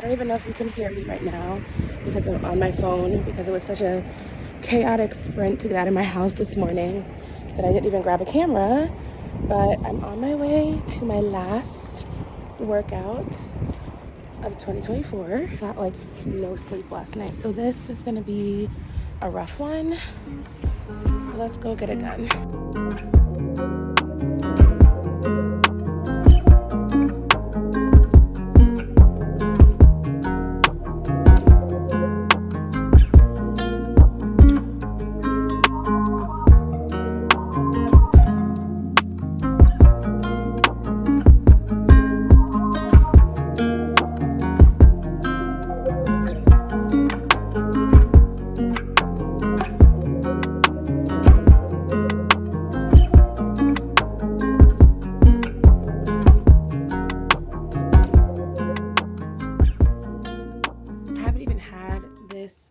don't even know if you can hear me right now because I'm on my phone, because it was such a chaotic sprint to get out of my house this morning that I didn't even grab a camera. But I'm on my way to my last workout of 2024. Got like no sleep last night, so this is gonna be a rough one. Let's go get it done.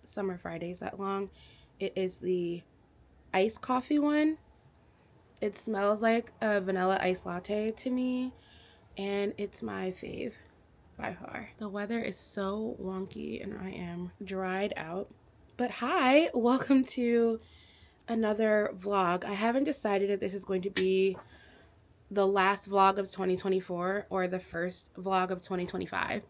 Summer Fridays that long. It is the iced coffee one. It smells like a vanilla iced latte to me, and it's my fave by far. The weather is so wonky and I am dried out. But hi, welcome to another vlog. I haven't decided if this is going to be the last vlog of 2024 or the first vlog of 2025.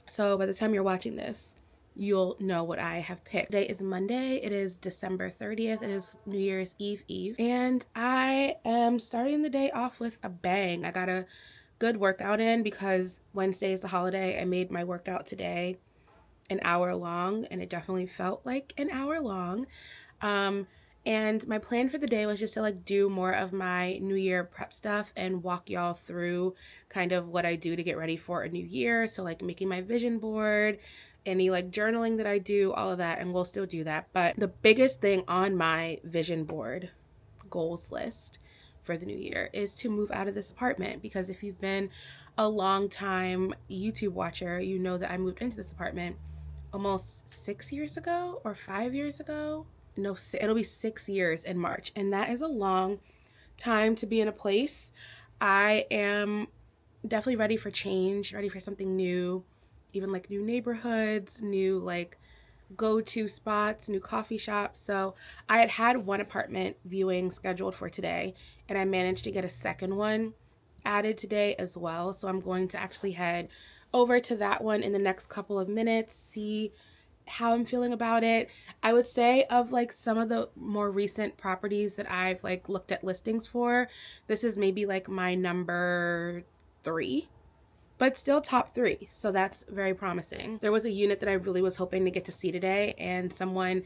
So by the time you're watching this, you'll know what I have picked. Today is Monday. It is December 30th. It is New Year's Eve. And I am starting the day off with a bang. I got a good workout in because Wednesday is the holiday. I made my workout today an hour long, and it definitely felt like an hour long. And my plan for the day was just to like do more of my New Year prep stuff and walk y'all through kind of what I do to get ready for a new year. So like making my vision board, any like journaling that I do, all of that, and we'll still do that. But the biggest thing on my vision board goals list for the new year is to move out of this apartment, because if you've been a long time YouTube watcher, you know that I moved into this apartment almost 6 years ago or 5 years ago. No, it'll be 6 years in March, and that is a long time to be in a place. I am definitely ready for change, ready for something new, even like new neighborhoods, new like go-to spots, new coffee shops. So I had one apartment viewing scheduled for today, and I managed to get a second one added today as well. So I'm going to actually head over to that one in the next couple of minutes, see how I'm feeling about it. I would say of like some of the more recent properties that I've like looked at listings for, this is maybe like my number 3, but still top 3. So that's very promising. There was a unit that I really was hoping to get to see today, and someone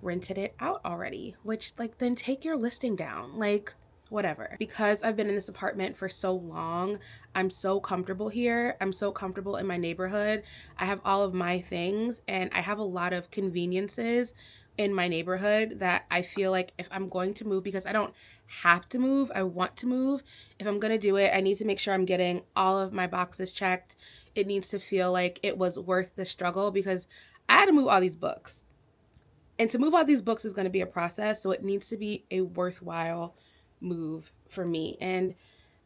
rented it out already, which like then take your listing down, like whatever. Because I've been in this apartment for so long, I'm so comfortable here. I'm so comfortable in my neighborhood. I have all of my things, and I have a lot of conveniences in my neighborhood that I feel like if I'm going to move, because I don't have to move, I want to move. If I'm going to do it, I need to make sure I'm getting all of my boxes checked. It needs to feel like it was worth the struggle, because I had to move all these books. And to move all these books is going to be a process, so it needs to be a worthwhile move for me. And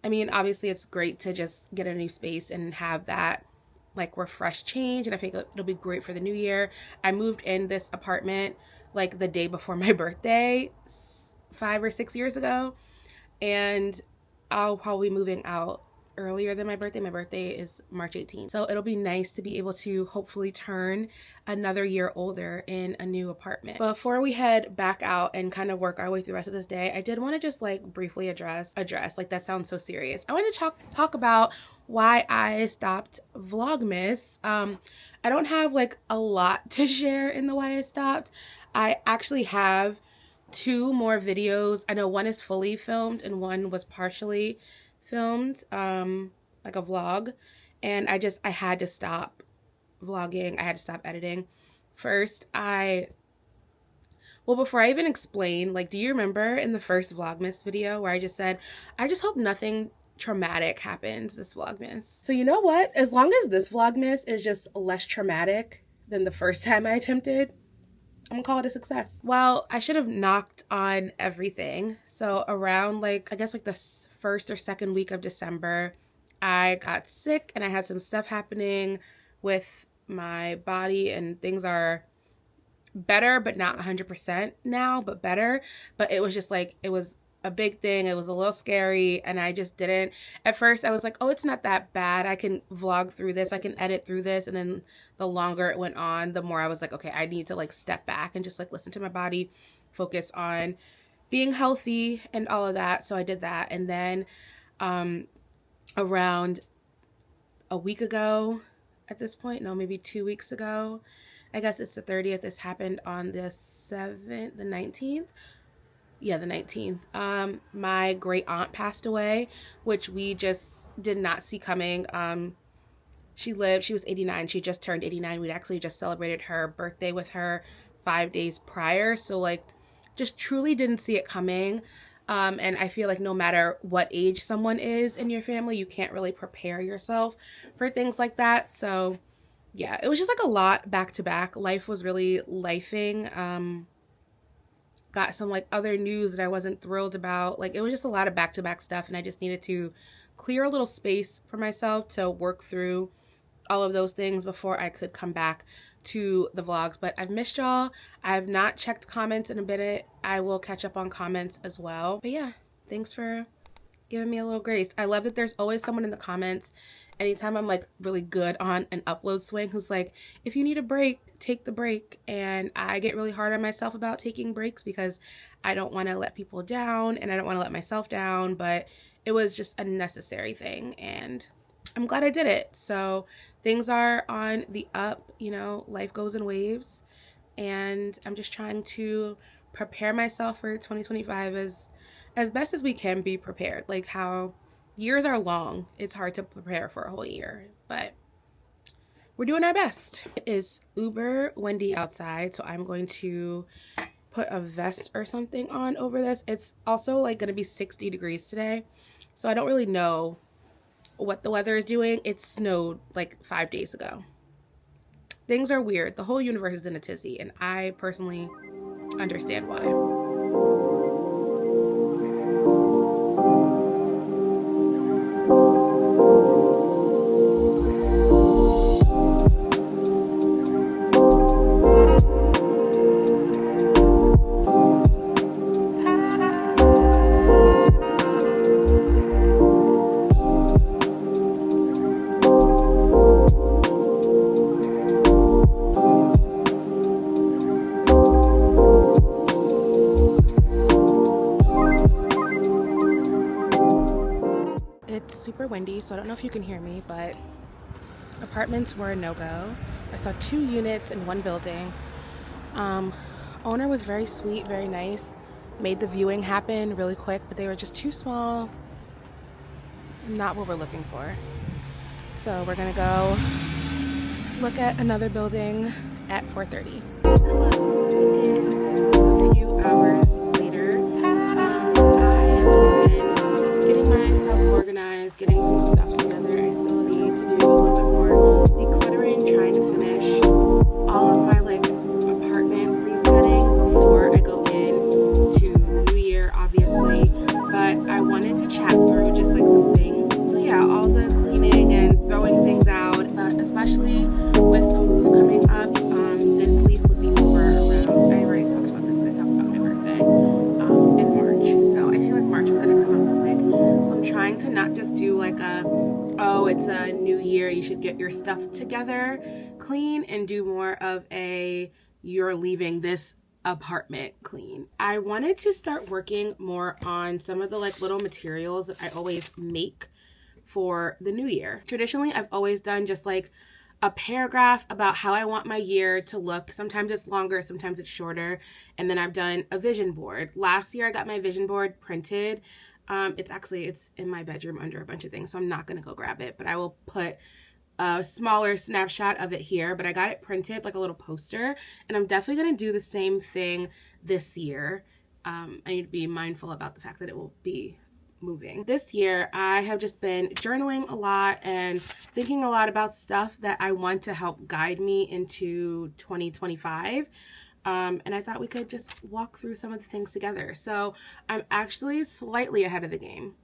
I mean, obviously it's great to just get a new space and have that like refresh change, and I think it'll be great for the new year. I moved in this apartment like the day before my birthday 5 or 6 years ago, and I'll probably be moving out earlier than my birthday. My birthday is March 18th. So it'll be nice to be able to hopefully turn another year older in a new apartment. Before we head back out and kind of work our way through the rest of this day, I did want to just like briefly address, like that sounds so serious. I want to talk about why I stopped Vlogmas. I don't have like a lot to share in the why I stopped. I actually have 2 more videos. I know one is fully filmed and one was partially filmed, like a vlog, and I had to stop vlogging. I had to stop editing. First, before I even explain, like, do you remember in the first Vlogmas video where I just said, I just hope nothing traumatic happens this Vlogmas? So you know what? As long as this Vlogmas is just less traumatic than the first time I attempted, I'm gonna call it a success. Well, I should have knocked on everything. So around like, I guess like the first or second week of December, I got sick and I had some stuff happening with my body, and things are better, but not 100% now, but better. But it was just like, it was a big thing. It was a little scary, and I just didn't. At first, I was like, oh, it's not that bad. I can vlog through this. I can edit through this. And then the longer it went on, the more I was like, okay, I need to like step back and just like listen to my body, focus on being healthy and all of that. So I did that. And then around a week ago at this point, no, maybe 2 weeks ago, I guess it's the 30th. This happened on the 19th. Yeah, the 19th. My great aunt passed away, which we just did not see coming. She was 89. She just turned 89. We'd actually just celebrated her birthday with her 5 days prior. So like, just truly didn't see it coming. And I feel like no matter what age someone is in your family, you can't really prepare yourself for things like that. So yeah, it was just like a lot back to back. Life was really lifing. Got some like other news that I wasn't thrilled about. Like, it was just a lot of back to back stuff, and I just needed to clear a little space for myself to work through all of those things before I could come back to the vlogs. But I've missed y'all. I've not checked comments in a minute. I will catch up on comments as well. But yeah, thanks for giving me a little grace. I love that there's always someone in the comments anytime I'm like really good on an upload swing who's like, if you need a break, take the break. And I get really hard on myself about taking breaks because I don't want to let people down and I don't want to let myself down, but it was just a necessary thing and I'm glad I did it. So things are on the up, you know, life goes in waves, and I'm just trying to prepare myself for 2025 as best as we can be prepared. Like, how years are long, it's hard to prepare for a whole year, but we're doing our best. It is uber windy outside, so I'm going to put a vest or something on over this. It's also like going to be 60 degrees today, so I don't really know what the weather is doing. It snowed like 5 days ago. Things are weird. The whole universe is in a tizzy, and I personally understand why. It's super windy, so I don't know if you can hear me, but apartments were a no-go. I saw 2 units in one building. Owner was very sweet, very nice, made the viewing happen really quick, but they were just too small. Not what we're looking for. So we're gonna go look at another building at 4:30. Hello, it is a few hours later. I have just been getting myself organized, getting some stuff together. I still need to do a little bit more decluttering, trying to finish all of my like apartment resetting before I go into the new year, obviously. But I wanted to chat through just like some things. So yeah, all the cleaning and throwing things out, but especially with a move coming up, this lease would be over around, I already talked about this, I'm going to talk about my birthday in March. So I feel like March is going to come up quick. So I'm trying to not just do like oh, it's a new year, you should get your stuff together clean, and do more of a, you're leaving this apartment clean. I wanted to start working more on some of the like little materials that I always make for the new year. Traditionally, I've always done just like a paragraph about how I want my year to look. Sometimes it's longer, sometimes it's shorter. And then I've done a vision board. Last year I got my vision board printed. It's in my bedroom under a bunch of things, so I'm not gonna go grab it, but I will put a smaller snapshot of it here. But I got it printed like a little poster, and I'm definitely gonna do the same thing this year. I need to be mindful about the fact that it will be moving. This year, I have just been journaling a lot and thinking a lot about stuff that I want to help guide me into 2025. And I thought we could just walk through some of the things together. So I'm actually slightly ahead of the game.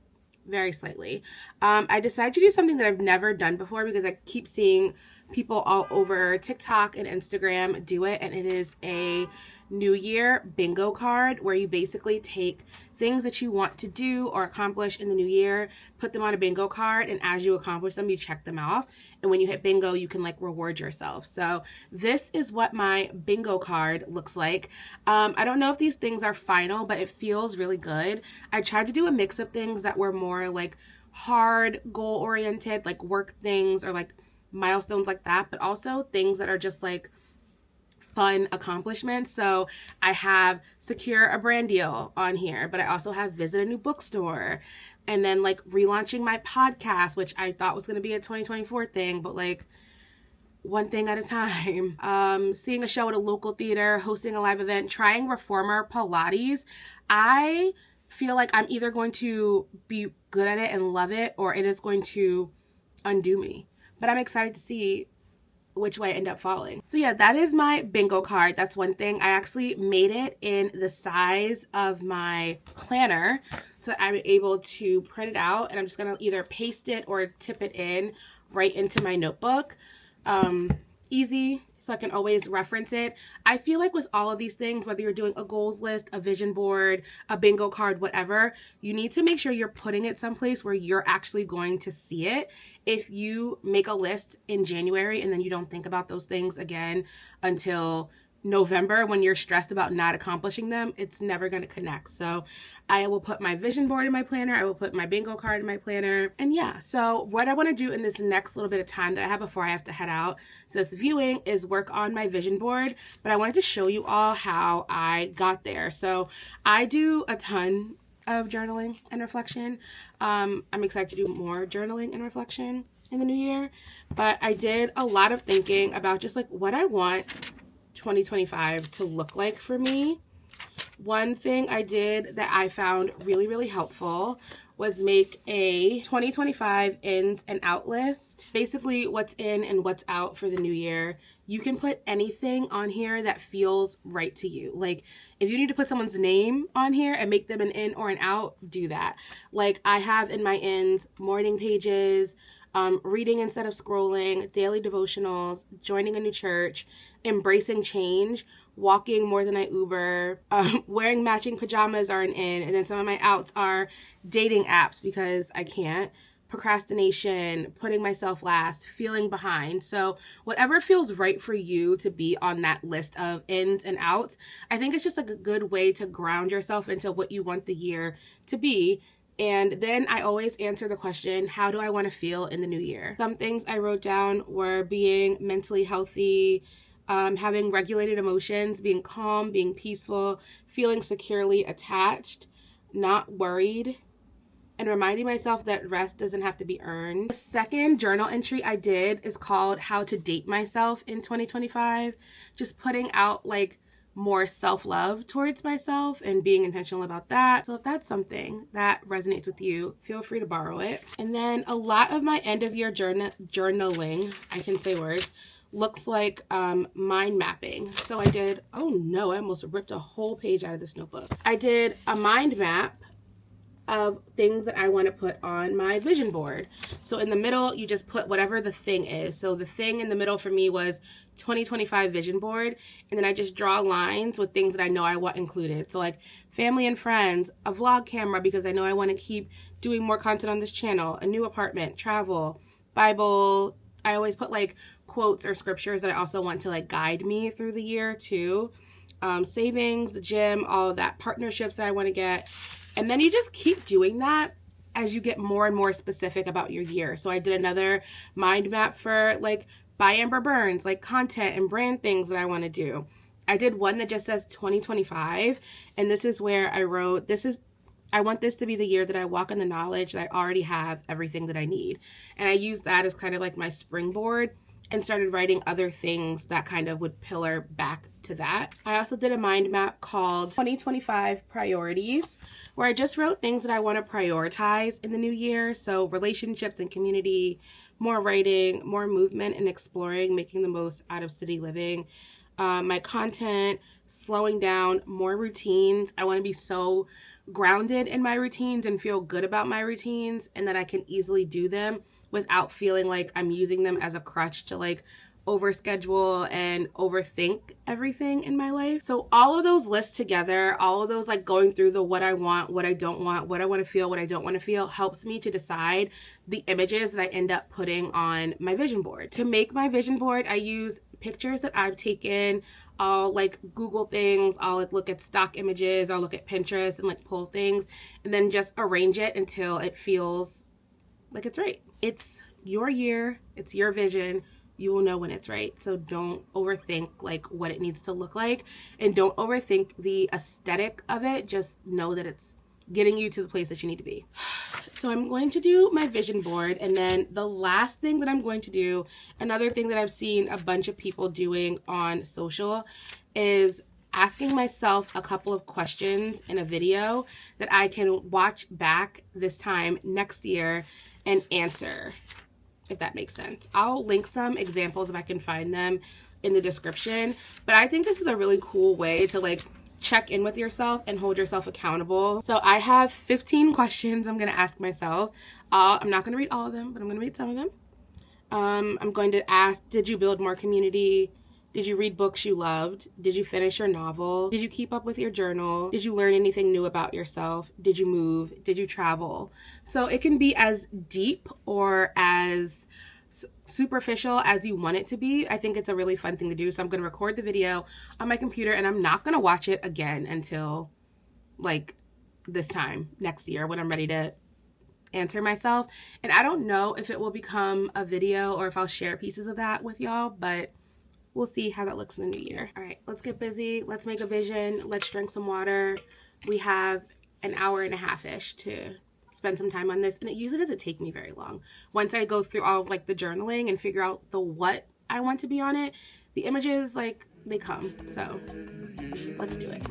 Very slightly. I decided to do something that I've never done before because I keep seeing people all over TikTok and Instagram do it, and it is a New Year bingo card where you basically take things that you want to do or accomplish in the new year, put them on a bingo card, and as you accomplish them, you check them off. And when you hit bingo, you can like reward yourself. So this is what my bingo card looks like. I don't know if these things are final, but it feels really good. I tried to do a mix of things that were more like hard goal oriented, like work things or like milestones like that, but also things that are just like fun accomplishments. So I have secure a brand deal on here, but I also have visit a new bookstore, and then like relaunching my podcast, which I thought was going to be a 2024 thing, but like one thing at a time. Seeing a show at a local theater, hosting a live event, trying reformer Pilates. I feel like I'm either going to be good at it and love it, or it is going to undo me. But I'm excited to see which way I end up falling. So yeah, that is my bingo card. That's one thing. I actually made it in the size of my planner, so I'm able to print it out, and I'm just gonna either paste it or tip it in right into my notebook. Easy, so I can always reference it. I feel like with all of these things, whether you're doing a goals list, a vision board, a bingo card, whatever, you need to make sure you're putting it someplace where you're actually going to see it. If you make a list in January and then you don't think about those things again until November when you're stressed about not accomplishing them, it's never going to connect. So I will put my vision board in my planner. I will put my bingo card in my planner. And yeah, so what I want to do in this next little bit of time that I have before I have to head out to this viewing is work on my vision board. But I wanted to show you all how I got there. So I do a ton of journaling and reflection. I'm excited to do more journaling and reflection in the new year. But I did a lot of thinking about just like what I want 2025 to look like for me. One thing I did that I found really, really helpful was make a 2025 ins and out list. Basically what's in and what's out for the new year. You can put anything on here that feels right to you. Like if you need to put someone's name on here and make them an in or an out, do that. Like I have in my ins morning pages, reading instead of scrolling, daily devotionals, joining a new church, embracing change, walking more than I Uber, wearing matching pajamas are an in, and then some of my outs are dating apps because I can't, procrastination, putting myself last, feeling behind. So whatever feels right for you to be on that list of ins and outs, I think it's just like a good way to ground yourself into what you want the year to be. And then I always answer the question, how do I want to feel in the new year? Some things I wrote down were being mentally healthy, having regulated emotions, being calm, being peaceful, feeling securely attached, not worried, and reminding myself that rest doesn't have to be earned. The second journal entry I did is called How to Date Myself in 2025. Just putting out like more self-love towards myself and being intentional about that. So if that's something that resonates with you, feel free to borrow it. And then a lot of my end of year journaling, I can say words, looks like mind mapping. So I did, oh no, I almost ripped a whole page out of this notebook. I did a mind map of things that I want to put on my vision board. So in the middle, you just put whatever the thing is. So the thing in the middle for me was 2025 vision board. And then I just draw lines with things that I know I want included. So like family and friends, a vlog camera because I know I want to keep doing more content on this channel, a new apartment, travel, Bible. I always put like quotes or scriptures that I also want to like guide me through the year too. Savings, the gym, all of that, partnerships that I want to get. And then you just keep doing that as you get more and more specific about your year. So I did another mind map for like by Amber Burns, like content and brand things that I want to do. I did one that just says 2025. And this is where I wrote, I want this to be the year that I walk in the knowledge that I already have everything that I need. And I used that as kind of like my springboard and started writing other things that kind of would pillar back to that. I also did a mind map called 2025 Priorities, where I just wrote things that I want to prioritize in the new year. So relationships and community, more writing, more movement and exploring, making the most out of city living, my content, slowing down, more routines. I want to be so grounded in my routines and feel good about my routines and that I can easily do them without feeling like I'm using them as a crutch to like overschedule and overthink everything in my life. So all of those lists together, all of those like going through the what I want, what I don't want, what I want to feel, what I don't want to feel, helps me to decide the images that I end up putting on my vision board. To make my vision board, I use pictures that I've taken. I'll like Google things, I'll like look at stock images, I'll look at Pinterest and like pull things and then just arrange it until it feels like it's right. It's your year, it's your vision. You will know when it's right. So don't overthink like what it needs to look like, and don't overthink the aesthetic of it. Just know that it's getting you to the place that you need to be. So I'm going to do my vision board, and then the last thing that I'm going to do, another thing that I've seen a bunch of people doing on social, is asking myself a couple of questions in a video that I can watch back this time next year and answer, if that makes sense. I'll link some examples if I can find them in the description, but I think this is a really cool way to like check in with yourself and hold yourself accountable. So I have 15 questions I'm gonna ask myself. I'm not gonna read all of them, but I'm gonna read some of them. I'm going to ask, did you build more community? Did you read books you loved? Did you finish your novel? Did you keep up with your journal? Did you learn anything new about yourself? Did you move? Did you travel? So it can be as deep or as superficial as you want it to be. I think it's a really fun thing to do. So I'm going to record the video on my computer, and I'm not going to watch it again until like this time next year when I'm ready to answer myself. And I don't know if it will become a video or if I'll share pieces of that with y'all, but we'll see how that looks in the new year. All right, let's get busy. Let's make a vision. Let's drink some water. We have an hour and a half-ish to spend some time on this, and it usually doesn't take me very long. Once I go through all of like the journaling and figure out the what I want to be on it, the images, like, they come. So let's do it.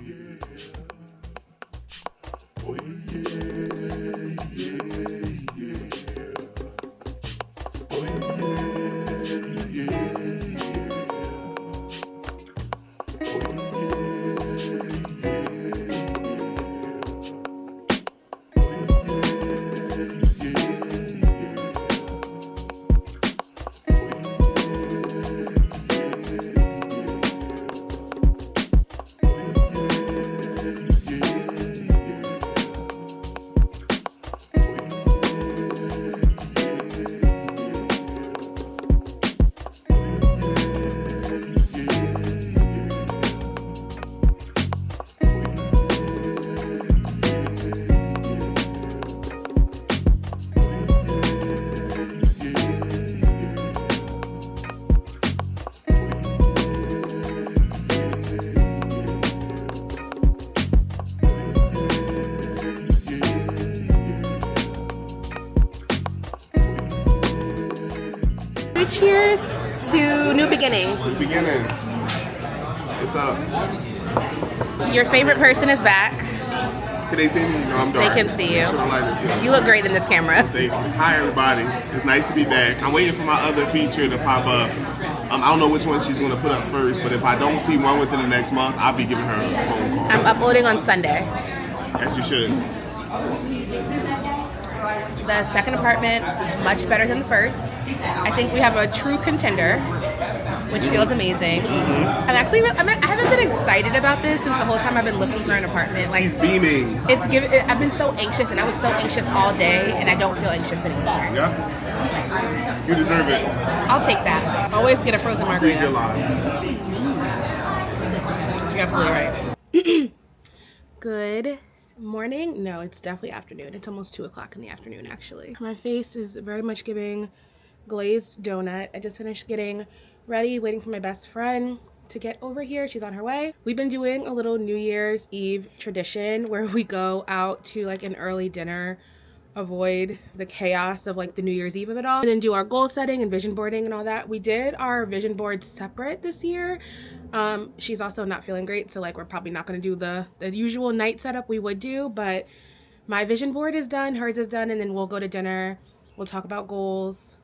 Cheers to new beginnings. New beginnings. What's up? Your favorite person is back. Can they see me? No, I'm dark. They can see you. Sure, the light is good. You look great in this camera. Thank you. Hi, everybody. It's nice to be back. I'm waiting for my other feature to pop up. I don't know which one she's going to put up first, but if I don't see one within the next month, I'll be giving her a phone call. I'm uploading on Sunday. As you should. The second apartment, much better than the first. I think we have a true contender, which feels amazing. Mm-hmm. I haven't been excited about this since the whole time I've been looking for an apartment. Like, she's beaming. I've been so anxious, and I was so anxious all day, and I don't feel anxious anymore. Yeah. You deserve it. I'll take that. Always get a frozen margarita. Squeeze your line. You're absolutely right. Good morning. No, it's definitely afternoon. It's almost 2 o'clock in the afternoon, actually. My face is very much giving glazed donut. I just finished getting ready, waiting for my best friend to get over here. She's on her way. We've been doing a little New Year's Eve tradition where we go out to like an early dinner, avoid the chaos of like the New Year's Eve of it all, and then do our goal setting and vision boarding and all that. We did our vision board separate this year. She's also not feeling great, so like we're probably not going to do the usual night setup we would do, but my vision board is done, hers is done, and then we'll go to dinner. We'll talk about goals,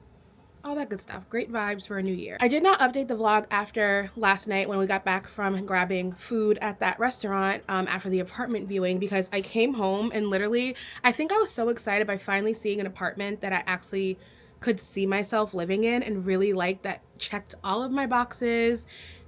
all that good stuff. Great vibes for a new year. I did not update the vlog after last night when we got back from grabbing food at that restaurant after the apartment viewing, because I came home and literally, I think I was so excited by finally seeing an apartment that I actually could see myself living in and really like that checked all of my boxes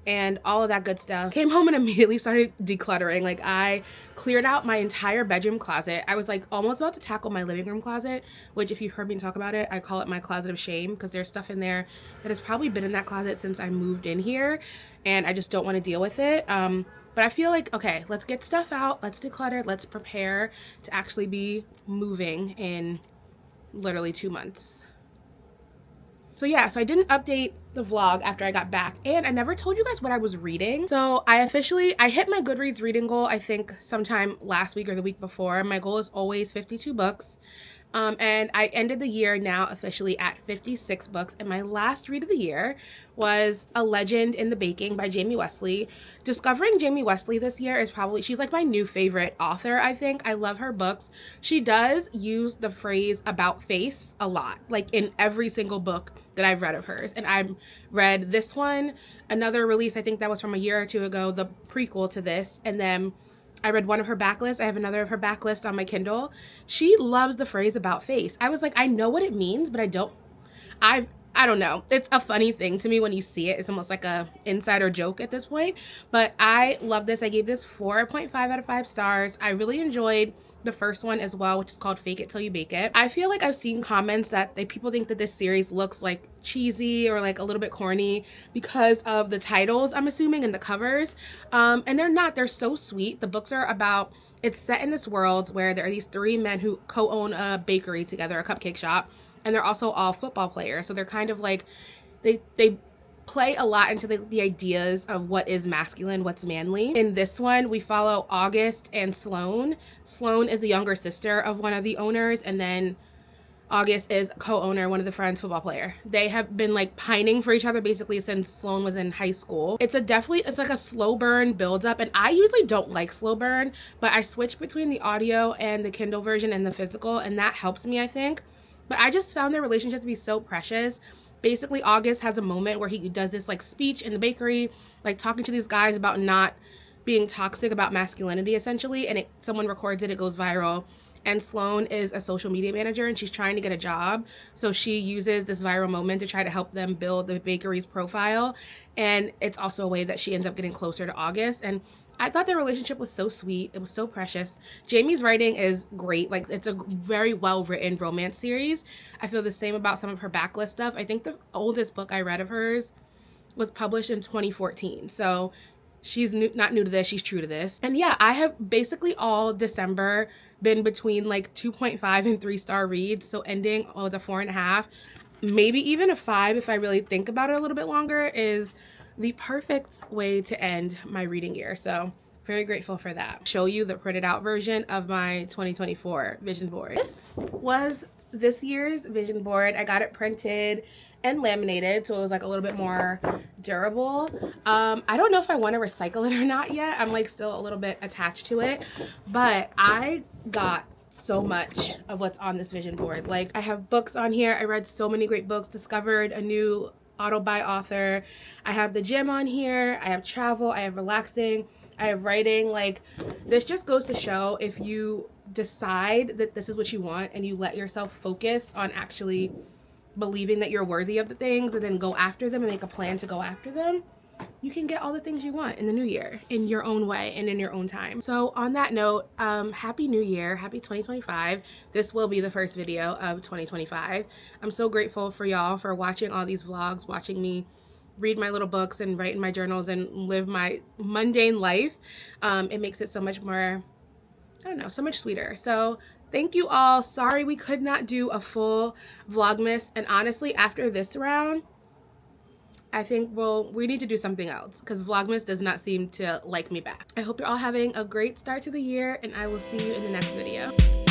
and all of that good stuff. Came home and immediately started decluttering. Like, I cleared out my entire bedroom closet. I was like almost about to tackle my living room closet, which if you've heard me talk about it, I call it my closet of shame, because there's stuff in there that has probably been in that closet since I moved in here and I just don't want to deal with it. But I feel like, okay, let's get stuff out, let's declutter, let's prepare to actually be moving in literally 2 months. So yeah, so I didn't update the vlog after I got back, and I never told you guys what I was reading. So I hit my Goodreads reading goal, I think sometime last week or the week before. My goal is always 52 books. And I ended the year now officially at 56 books. And my last read of the year was A Legend in the Baking by Jamie Wesley. Discovering Jamie Wesley this year is probably, she's like my new favorite author, I think. I love her books. She does use the phrase about face a lot, like in every single book that I've read of hers. And I've read this one, another release, I think that was from a year or two ago, the prequel to this, and then I read one of her backlists. I have another of her backlists on my Kindle. She loves the phrase about face. I was like, I know what it means, but I don't know. It's a funny thing to me when you see it. It's almost like a insider joke at this point. But I love this. I gave this 4.5 out of 5 stars. I really enjoyed the first one as well, which is called Fake It Till You Bake It. I feel like I've seen comments that people think that this series looks like cheesy or like a little bit corny because of the titles, I'm assuming, and the covers. And they're not. They're so sweet. The books are about, it's set in this world where there are these 3 men who co-own a bakery together, a cupcake shop, and they're also all football players. So they're kind of like, they play a lot into the ideas of what is masculine, what's manly. In this one, we follow August and Sloane. Sloane is the younger sister of one of the owners, and then August is co-owner, one of the friends, football player. They have been like pining for each other basically since Sloane was in high school. It's like a slow burn build up, and I usually don't like slow burn, but I switch between the audio and the Kindle version and the physical, and that helps me, I think. But I just found their relationship to be so precious. Basically, August has a moment where he does this like speech in the bakery, like talking to these guys about not being toxic about masculinity essentially, and someone records it, it goes viral. And Sloane is a social media manager and she's trying to get a job, so she uses this viral moment to try to help them build the bakery's profile. And it's also a way that she ends up getting closer to August, and I thought their relationship was so sweet. It was so precious. Jamie's writing is great. Like, it's a very well written romance series. I feel the same about some of her backlist stuff. I think the oldest book I read of hers was published in 2014. So she's not new to this, she's true to this. And yeah, I have basically all December been between like 2.5 and 3-star reads. So ending with a 4.5, maybe even a 5 if I really think about it a little bit longer, is the perfect way to end my reading year. So very grateful for that. Show you the printed out version of my 2024 vision board. This was this year's vision board. I got it printed and laminated, so it was like a little bit more durable. I don't know if I want to recycle it or not yet. I'm like still a little bit attached to it, but I got so much of what's on this vision board. Like, I have books on here. I read so many great books, discovered a new auto buy author. I have the gym on here. I have travel. I have relaxing. I have writing. Like, this just goes to show, if you decide that this is what you want and you let yourself focus on actually believing that you're worthy of the things and then go after them and make a plan to go after them, you can get all the things you want in the new year in your own way and in your own time. So on that note, happy new year, happy 2025. This will be the first video of 2025. I'm so grateful for y'all for watching all these vlogs, watching me read my little books and write in my journals and live my mundane life. It makes it so much more, I don't know, so much sweeter. So thank you all. Sorry we could not do a full Vlogmas, and honestly after this round I think we need to do something else because Vlogmas does not seem to like me back. I hope you're all having a great start to the year, and I will see you in the next video.